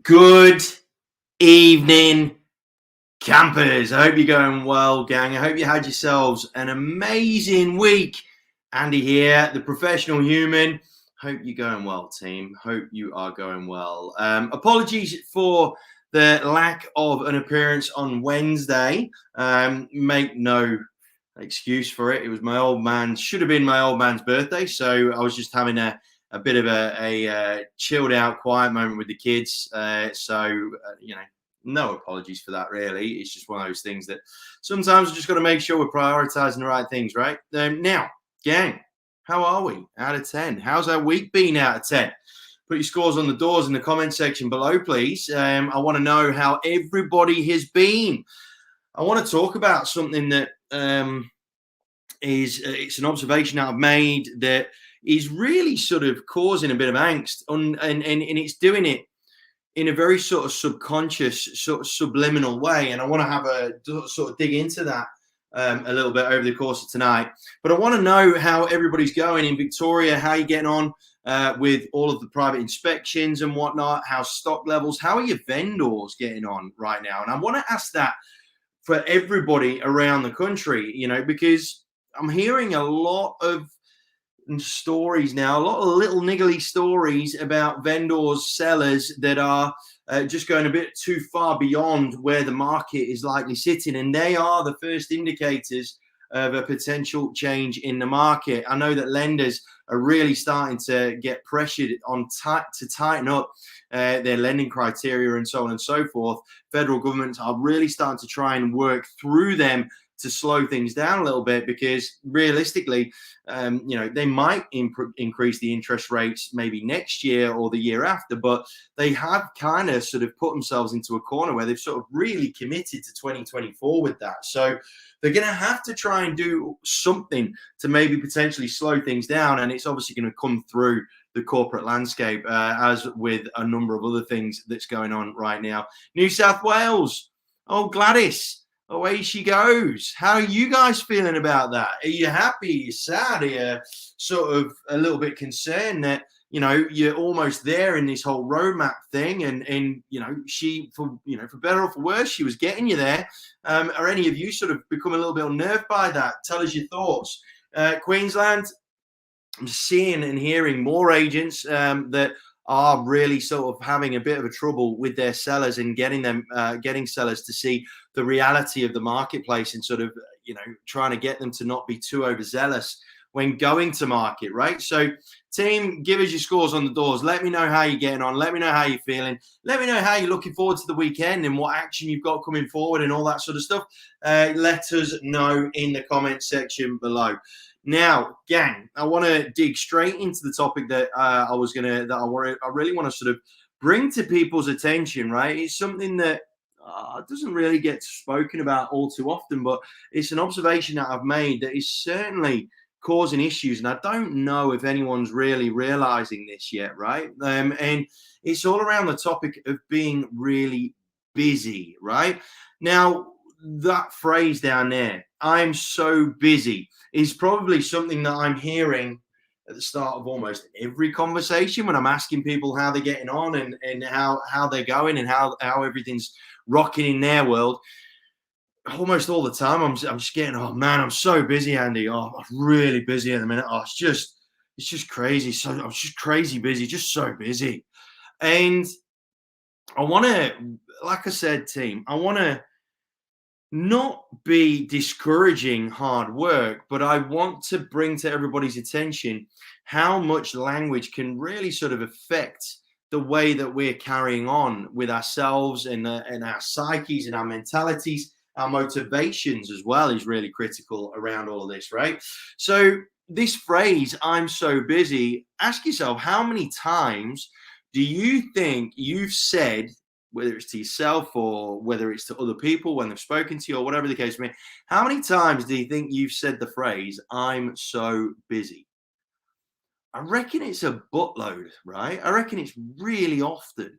Good evening, campers. I hope you're going well, gang. I hope you had yourselves an amazing week. Andy here, the professional human. Hope you're going well, team. Hope you are going well. Apologies for the lack of an appearance on Wednesday. Make no excuse for it. It was my old man, should have been my old man's birthday. So I was just having a bit of a chilled out, quiet moment with the kids. No apologies for that, really. It's just one of those things that sometimes we just got to make sure we're prioritizing the right things, right? Now, gang, how are we out of 10? How's our week been out of 10? Put your scores on the doors in the comment section below, please. I want to know how everybody has been. I want to talk about something that it's an observation that I've made that is really sort of causing a bit of angst, and it's doing it in a very sort of subconscious, sort of subliminal way. And I want to have a sort of dig into that a little bit over the course of tonight. But I want to know how everybody's going in Victoria, how you're getting on with all of the private inspections and whatnot, how stock levels, how are your vendors getting on right now? And I want to ask that for everybody around the country, because I'm hearing a lot of stories now, a lot of little niggly stories about vendors, sellers that are just going a bit too far beyond where the market is likely sitting. And they are the first indicators of a potential change in the market. I know that lenders are really starting to get pressured on to tighten up their lending criteria and so on and so forth. Federal governments are really starting to try and work through them to slow things down a little bit, because realistically, they might increase the interest rates maybe next year or the year after, but they have kind of sort of put themselves into a corner where they've sort of really committed to 2024 with that. So they're going to have to try and do something to maybe potentially slow things down. And it's obviously going to come through the corporate landscape, as with a number of other things that's going on right now. New South Wales. Oh, Gladys. Away she goes. How are you guys feeling about that? Are you happy? Are you sad? Are you sort of a little bit concerned that, you're almost there in this whole roadmap thing, and she, for better or for worse, she was getting you there. Are any of you sort of become a little bit unnerved by that? Tell us your thoughts. Queensland, I'm seeing and hearing more agents that are really sort of having a bit of a trouble with their sellers and getting sellers to see the reality of the marketplace and sort of, trying to get them to not be too overzealous when going to market, right? So team, give us your scores on the doors. Let me know how you're getting on. Let me know how you're feeling. Let me know how you're looking forward to the weekend and what action you've got coming forward and all that sort of stuff. Let us know in the comment section below. Now, gang, I want to dig straight into the topic that I really want to sort of bring to people's attention, right? It's something that doesn't really get spoken about all too often, but it's an observation that I've made that is certainly causing issues. And I don't know if anyone's really realizing this yet, right? And it's all around the topic of being really busy, right? Now, that phrase down there, I'm so busy, is probably something that I'm hearing at the start of almost every conversation when I'm asking people how they're getting on and how they're going and how everything's rocking in their world. Almost all the time, I'm just getting, oh man, I'm so busy, Andy. Oh, I'm really busy at the minute. Oh, it's just crazy. So I'm just crazy busy, just so busy. And I want to, like I said, team, I want to not be discouraging hard work, but I want to bring to everybody's attention how much language can really sort of affect the way that we're carrying on with ourselves and our psyches and our mentalities. Our motivations as well is really critical around all of this, right? So this phrase, I'm so busy, ask yourself, how many times do you think you've said, whether it's to yourself or whether it's to other people when they've spoken to you or whatever the case may be, how many times do you think you've said the phrase, I'm so busy? I reckon it's a buttload, right? I reckon it's really often.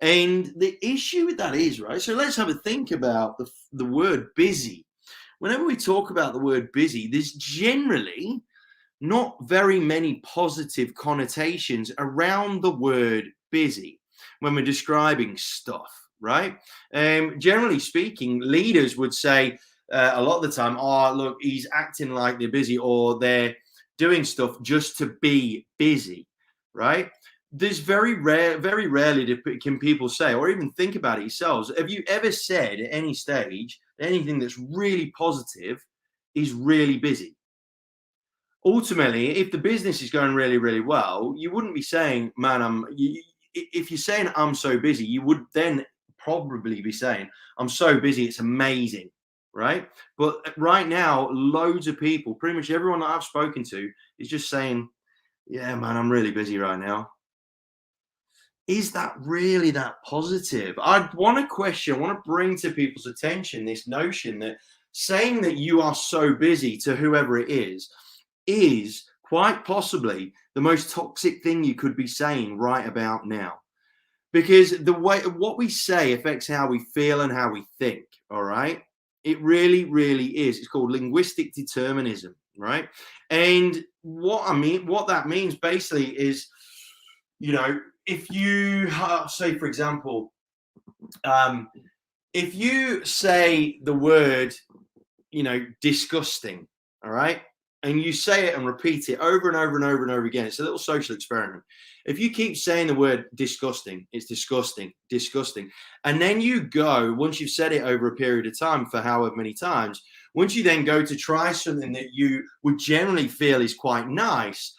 And the issue with that is, right, so let's have a think about the word busy. Whenever we talk about the word busy, there's generally not very many positive connotations around the word busy. when we're describing stuff, right? Generally speaking, leaders would say a lot of the time, oh, look, he's acting like they're busy, or they're doing stuff just to be busy, right? There's very rarely can people say, or even think about it yourselves. Have you ever said at any stage anything that's really positive is really busy? Ultimately, if the business is going really, really well, you wouldn't be saying, man, if you're saying I'm so busy, you would then probably be saying, I'm so busy, it's amazing, right? But right now, loads of people, pretty much everyone that I've spoken to, is just saying, yeah, man, I'm really busy right now. Is that really that positive? I want to bring to people's attention this notion that saying that you are so busy to whoever it is quite possibly the most toxic thing you could be saying right about now. Because the way what we say affects how we feel and how we think, all right? It really, really is. It's called linguistic determinism, right? And what that means basically is, if you say, for example, if you say the word, disgusting, all right, and you say it and repeat it over and over and over and over again, it's a little social experiment. If you keep saying the word disgusting, it's disgusting, disgusting, and then you go, once you've said it over a period of time for however many times, once you then go to try something that you would generally feel is quite nice,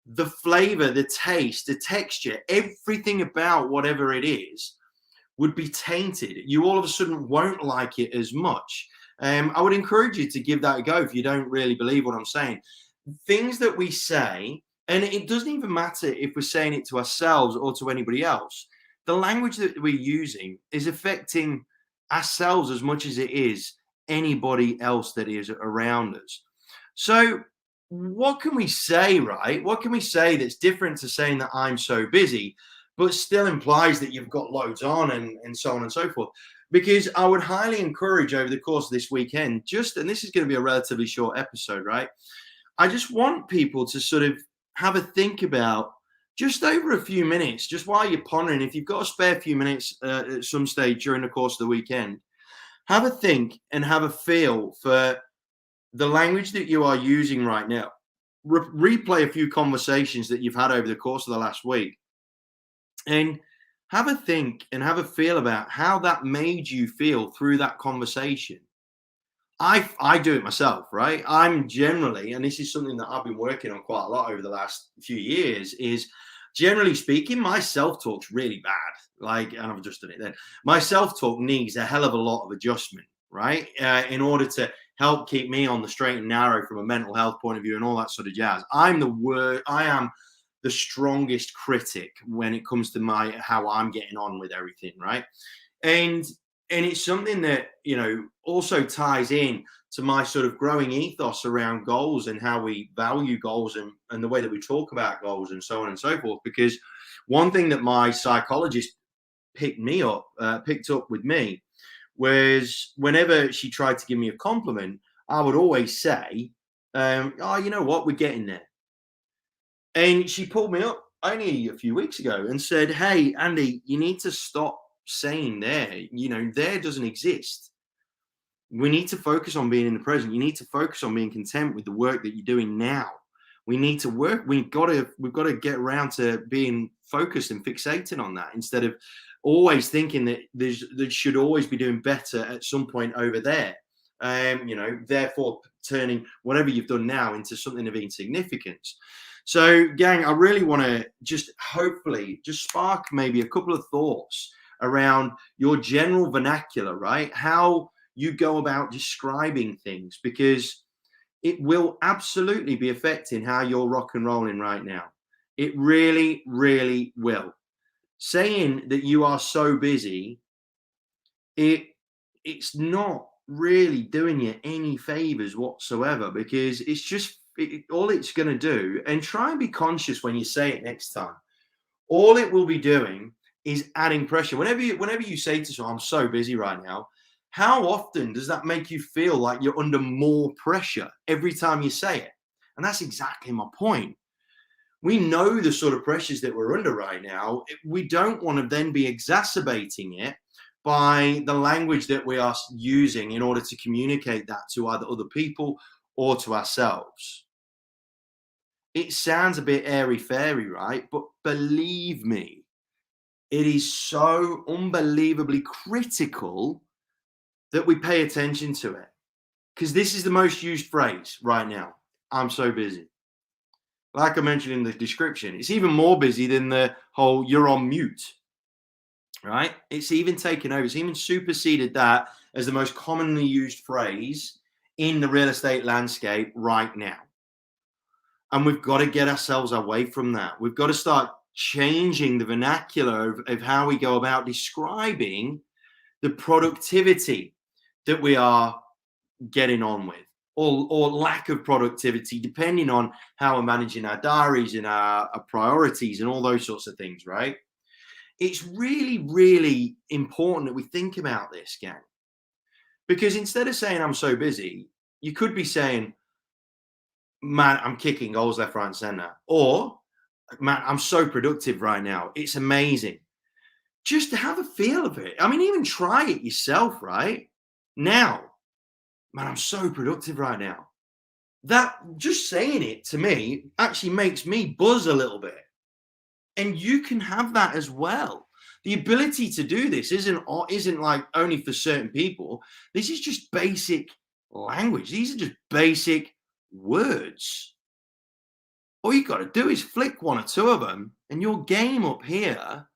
the flavor, the taste, the texture, everything about whatever it is would be tainted. You all of a sudden won't like it as much. I would encourage you to give that a go if you don't really believe what I'm saying. Things that we say, and it doesn't even matter if we're saying it to ourselves or to anybody else, the language that we're using is affecting ourselves as much as it is anybody else that is around us. So what can we say, right? What can we say that's different to saying that I'm so busy, but still implies that you've got loads on and so on and so forth? Because I would highly encourage over the course of this weekend, and this is going to be a relatively short episode, right? I just want people to sort of have a think about just over a few minutes, just while you're pondering, if you've got a spare few minutes at some stage during the course of the weekend, have a think and have a feel for the language that you are using right now. Replay a few conversations that you've had over the course of the last week and have a think and have a feel about how that made you feel through that conversation. I do it myself, right? I'm generally, and this is something that I've been working on quite a lot over the last few years, is generally speaking, my self-talk's really bad. And I've just done it then. My self-talk needs a hell of a lot of adjustment, right? In order to help keep me on the straight and narrow from a mental health point of view and all that sort of jazz. I am the strongest critic when it comes to how I'm getting on with everything, right? And it's something that, also ties in to my sort of growing ethos around goals and how we value goals and the way that we talk about goals and so on and so forth. Because one thing that my psychologist picked up with me was whenever she tried to give me a compliment, I would always say, oh, you know what, we're getting there. And she pulled me up only a few weeks ago and said, hey, Andy, you need to stop saying there. There doesn't exist. We need to focus on being in the present. You need to focus on being content with the work that you're doing now. We need to work. We've got to get around to being focused and fixated on that instead of always thinking that there should always be doing better at some point over there. Therefore turning whatever you've done now into something of insignificance. So, gang, I really want to hopefully spark maybe a couple of thoughts around your general vernacular, right? How you go about describing things, because it will absolutely be affecting how you're rock and rolling right now. It really, really will. Saying that you are so busy, it's not really doing you any favors whatsoever, because it's just all it's going to do, and try and be conscious when you say it next time, all it will be doing is adding pressure. Whenever you say to someone, I'm so busy right now, how often does that make you feel like you're under more pressure every time you say it? And that's exactly my point. We know the sort of pressures that we're under right now. We don't want to then be exacerbating it by the language that we are using in order to communicate that to either other people or to ourselves. It sounds a bit airy fairy, right? But believe me, it is so unbelievably critical that we pay attention to it. Because this is the most used phrase right now. I'm so busy. Like I mentioned in the description, it's even more busy than the whole you're on mute, right? It's even taken over. It's even superseded that as the most commonly used phrase in the real estate landscape right now. And we've got to get ourselves away from that. We've got to start changing the vernacular of how we go about describing the productivity that we are getting on with, or lack of productivity, depending on how we're managing our diaries and our priorities and all those sorts of things, right? It's really, really important that we think about this, gang. Because instead of saying, I'm so busy, you could be saying, man, I'm kicking goals left, right, and center. Or, man, I'm so productive right now. It's amazing. Just to have a feel of it. I mean, even try it yourself, right? Now, man, I'm so productive right now. That just saying it to me actually makes me buzz a little bit. And you can have that as well. The ability to do this isn't like only for certain people. This is just basic language. These are just basic words. All you got to do is flick one or two of them, and your game up here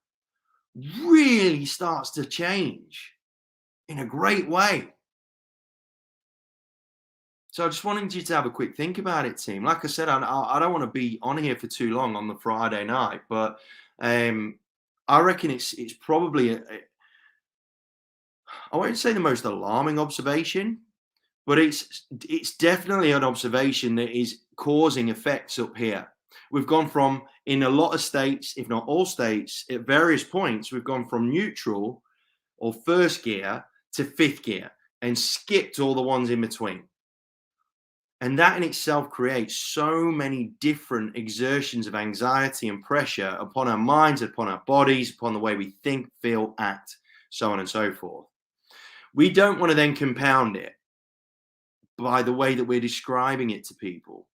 really starts to change in a great way. So I just wanted you to have a quick think about it, team. Like I said, I don't want to be on here for too long on the Friday night, but I reckon it's probably I won't say the most alarming observation, but it's definitely an observation that is causing effects up here. We've gone from, in a lot of states, if not all states, at various points, we've gone from neutral or first gear to fifth gear and skipped all the ones in between. And that in itself creates so many different exertions of anxiety and pressure upon our minds, upon our bodies, upon the way we think, feel, act, so on and so forth. We don't want to then compound it by the way that we're describing it to people.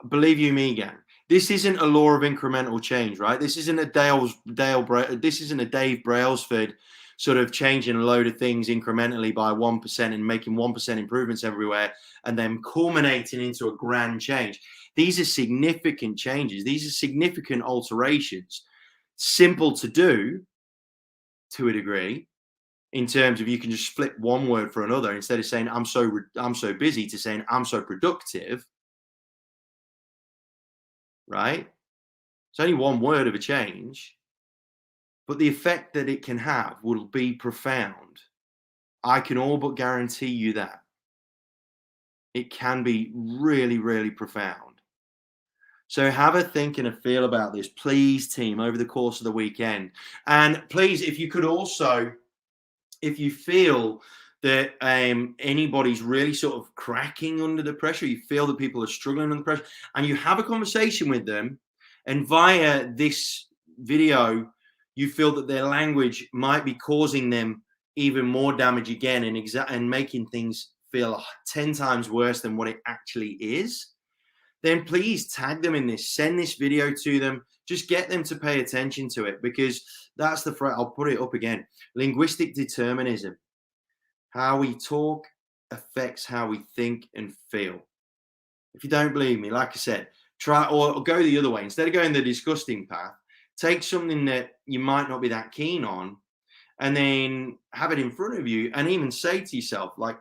Believe you me, gang, this isn't a law of incremental change, right? This isn't a this isn't a Dave Brailsford sort of changing a load of things incrementally by 1% and making 1% improvements everywhere and then culminating into a grand change. These are significant changes. These are significant alterations. Simple to do to a degree, in terms of you can just flip one word for another instead of saying I'm so busy to saying I'm so productive, right? It's only one word of a change, but the effect that it can have will be profound. I can all but guarantee you that. It can be really, really profound. So have a think and a feel about this, please, team, over the course of the weekend. And please, if you could also, if you feel that anybody's really sort of cracking under the pressure, you feel that people are struggling under pressure, and you have a conversation with them, and via this video, you feel that their language might be causing them even more damage again and making things feel 10 times worse than what it actually is, then please tag them in this, send this video to them, just get them to pay attention to it, because that's the phrase. I'll put it up again. Linguistic determinism. How we talk affects how we think and feel. If you don't believe me, like I said, try or go the other way. Instead of going the disgusting path, take something that you might not be that keen on and then have it in front of you and even say to yourself, like,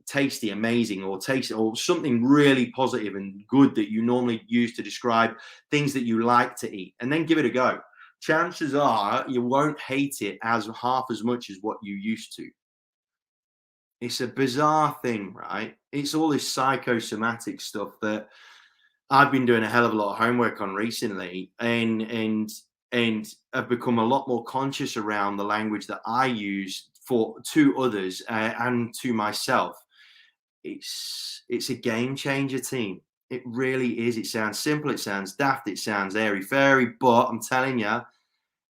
tasty, amazing, or taste, or something really positive and good that you normally use to describe things that you like to eat, and then give it a go. Chances are you won't hate it as half as much as what you used to. It's a bizarre thing, right? It's all this psychosomatic stuff that I've been doing a hell of a lot of homework on recently, and I've become a lot more conscious around the language that I use to others and to myself. It's a game changer, team. It really is. It sounds simple. It sounds daft. It sounds airy-fairy, but I'm telling you,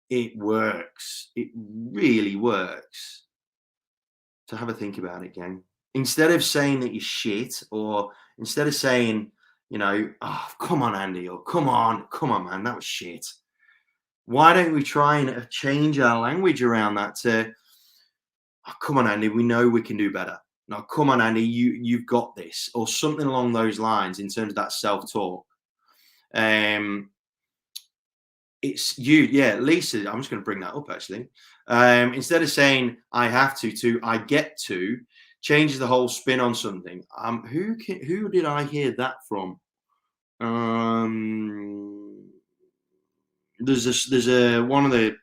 it works. It really works. So have a think about it, gang. Instead of saying that you're shit, or instead of saying, oh, come on, Andy, or come on, man, that was shit. Why don't we try and change our language around that to, oh, come on, Andy, we know we can do better. No, come on, Andy, you've got this, or something along those lines in terms of that self-talk. It's you, yeah, Lisa. I'm just going to bring that up actually. Instead of saying I have to I get to, changes the whole spin on something. Who did I hear that from? There's a one of the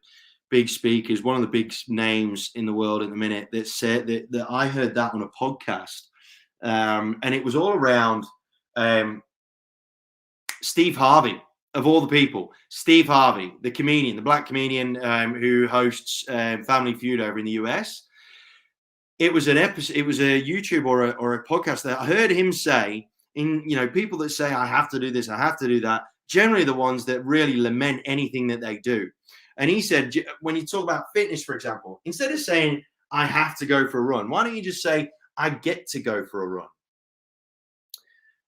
big speakers, one of the big names in the world at the minute that said that I heard that on a podcast, and it was all around Steve Harvey. Of all the people, Steve Harvey, the comedian, the black comedian who hosts Family Feud over in the US. It was an episode. It was a YouTube or a podcast that I heard him say. People that say I have to do this, I have to do that. Generally, the ones that really lament anything that they do. And he said, when you talk about fitness, for example, instead of saying I have to go for a run, why don't you just say I get to go for a run?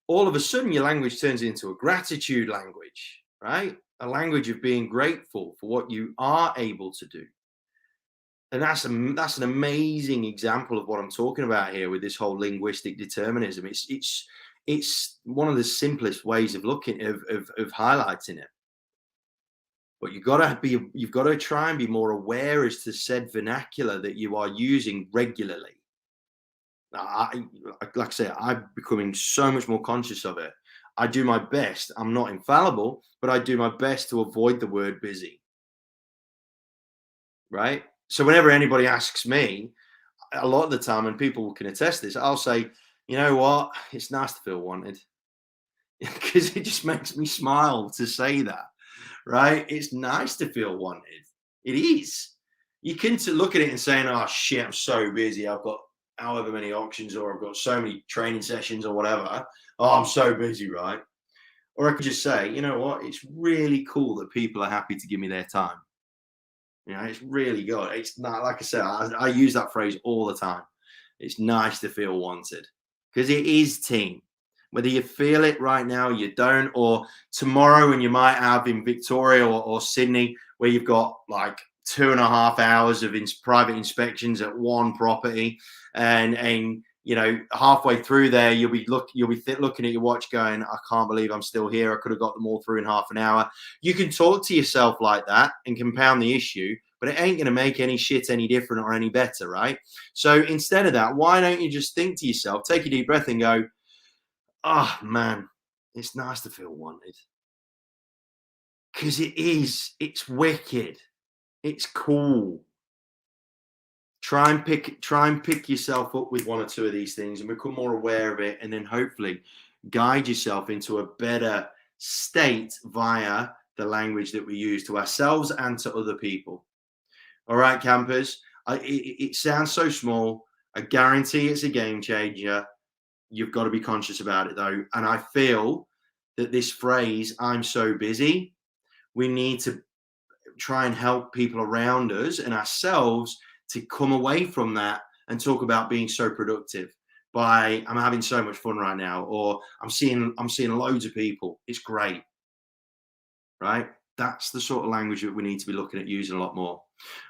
All of a sudden your language turns into a gratitude language, right? A language of being grateful for what you are able to do. And that's an amazing example of what I'm talking about here with this whole linguistic determinism. It's one of the simplest ways of looking of highlighting it. But you've got to try and be more aware as to said vernacular that you are using regularly. Like I say, I'm becoming so much more conscious of it. I do my best. I'm not infallible, but I do my best to avoid the word busy. Right? So whenever anybody asks me, a lot of the time, and people can attest this, I'll say, you know what? It's nice to feel wanted. Because it just makes me smile to say that. Right? It's nice to feel wanted. It is. You can look at it and saying, oh shit, I'm so busy. I've got however many auctions, or I've got so many training sessions or whatever. Oh, I'm so busy, right? Or I could just say, you know what? It's really cool that people are happy to give me their time. It's really good. It's not, like I said, I use that phrase all the time. It's nice to feel wanted, because it is team. Whether you feel it right now, you don't, or tomorrow, when you might have in Victoria or Sydney, where you've got like 2.5 hours of private inspections at one property, and halfway through there you'll be looking at your watch going, I can't believe I'm still here. I could have got them all through in half an hour. You can talk to yourself like that and compound the issue, but it ain't going to make any shit any different or any better, right? So instead of that, why don't you just think to yourself, take a deep breath and go, oh man, it's nice to feel wanted. Because it's wicked. It's cool. Try and pick yourself up with one or two of these things and become more aware of it, and then hopefully guide yourself into a better state via the language that we use to ourselves and to other people. All right, campers. It sounds so small. I guarantee it's a game changer. You've got to be conscious about it though. And I feel that this phrase, I'm so busy, we need to try and help people around us and ourselves to come away from that and talk about being so productive by, I'm having so much fun right now, or I'm seeing loads of people. It's great, right? That's the sort of language that we need to be looking at using a lot more.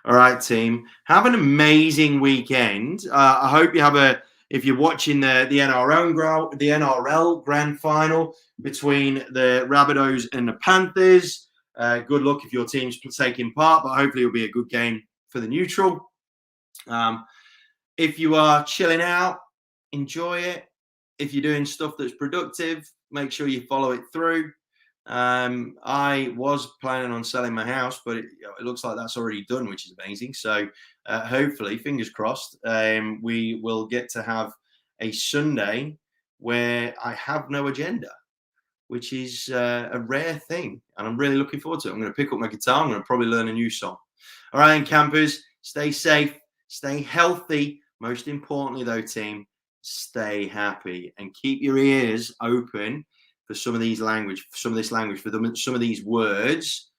All right, team, have an amazing weekend. I hope you have if you're watching the NRL grand final between the Rabbitohs and the Panthers, good luck if your team's taking part, but hopefully it'll be a good game for the neutral. If you are chilling out, enjoy it. If you're doing stuff that's productive, make sure you follow it through. I was planning on selling my house, but it looks like that's already done, which is amazing. So hopefully, fingers crossed, we will get to have a Sunday where I have no agenda, which is a rare thing. And I'm really looking forward to it. I'm going to pick up my guitar. I'm going to probably learn a new song. All right, campers, stay safe, stay healthy. Most importantly, though, team, stay happy and keep your ears open for some of these language, for some of this language, for some of these words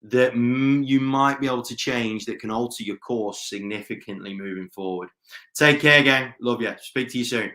that you might be able to change that can alter your course significantly moving forward. Take care, gang. Love you. Speak to you soon.